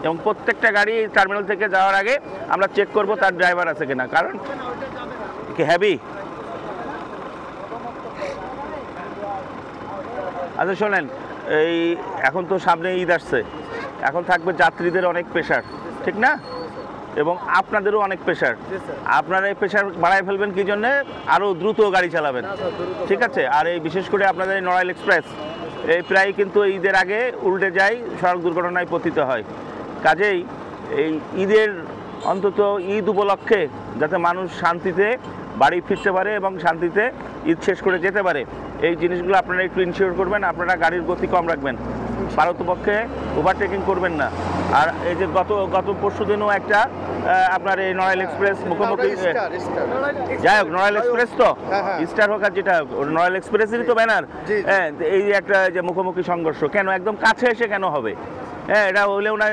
এবং প্রত্যেকটা গাড়ি টার্মিনাল থেকে যাওয়ার আগে আমরা চেক করব তার ড্রাইভার আছে কিনা, কারণ কি হ্যাভি। আচ্ছা শোনেন, এই এখন তো সামনে ঈদ আসছে, এখন থাকবে যাত্রীদের অনেক প্রেশার, ঠিক না? এবং আপনাদেরও অনেক প্রেশার। আপনারা এই প্রেশার বাড়ায় ফেলবেন কি জন্যে? আরও দ্রুত গাড়ি চালাবেন, ঠিক আছে? আর এই বিশেষ করে আপনাদের এই নড়াইল এক্সপ্রেস এই প্রায় কিন্তু ঈদের আগে উল্টে যায়, সড়ক দুর্ঘটনায় পতিত হয়। কাজেই এই ঈদের অন্তত ঈদ উপলক্ষে যাতে মানুষ শান্তিতে বাড়ি ফিরতে পারে এবং শান্তিতে ঈদ শেষ করে যেতে পারে, এই জিনিসগুলো আপনারা একটু ইনশিওর করবেন। আপনারা গাড়ির গতি কম রাখবেন, পারতপক্ষে ওভারটেকিং করবেন না। আর এই যে গত পরশু দিনও একটা আপনার এই নড়াইল এক্সপ্রেস মুখোমুখি, যাই হোক নড়াইল এক্সপ্রেস তো স্টার হোক আর যেটা হোক, নড়াইল এক্সপ্রেসেরই তো ব্যানার। হ্যাঁ, এই যে একটা যে মুখোমুখি সংঘর্ষ, কেন একদম কাছে এসে কেন হবে? হ্যাঁ, এটা হলেও না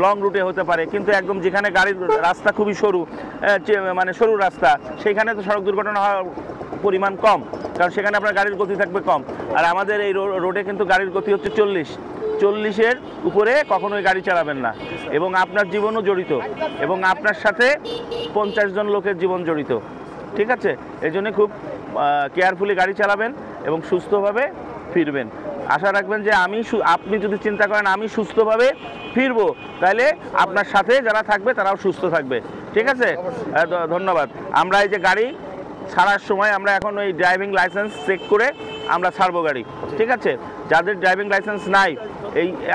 লং রুটে হতে পারে, কিন্তু একদম যেখানে গাড়ির রাস্তা খুবই সরু, মানে সরু রাস্তা, সেইখানে তো সড়ক দুর্ঘটনা হওয়ার পরিমাণ কম, কারণ সেখানে আপনার গাড়ির গতি থাকবে কম। আর আমাদের এই রোডে কিন্তু গাড়ির গতি হচ্ছে 40-এর উপরে কখনোই গাড়ি চালাবেন না। এবং আপনার জীবনও জড়িত, এবং আপনার সাথে 50 জন লোকের জীবন জড়িত, ঠিক আছে? এই জন্য খুব কেয়ারফুলি গাড়ি চালাবেন এবং সুস্থভাবে ফিরবেন। আশা রাখবেন যে আপনি যদি চিন্তা করেন আমি সুস্থভাবে ফিরবো, তাহলে আপনার সাথে যারা থাকবে তারাও সুস্থ থাকবে, ঠিক আছে? ধন্যবাদ। আমরা এই যে গাড়ি ছাড়ার সময় আমরা এখন ওই ড্রাইভিং লাইসেন্স চেক করে আমরা ছাড়বো গাড়ি, ঠিক আছে? যাদের ড্রাইভিং লাইসেন্স নাই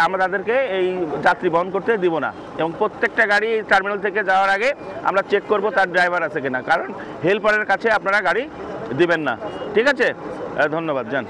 আমরা তাদেরকে এই যাত্রী বহন করতে দিব না। এবং প্রত্যেকটা গাড়ি টার্মিনাল থেকে যাওয়ার আগে আমরা চেক করব তার ড্রাইভার আছে কিনা, কারণ হেল্পারের কাছে আপনারা গাড়ি দিবেন না, ঠিক আছে? ধন্যবাদ, যান।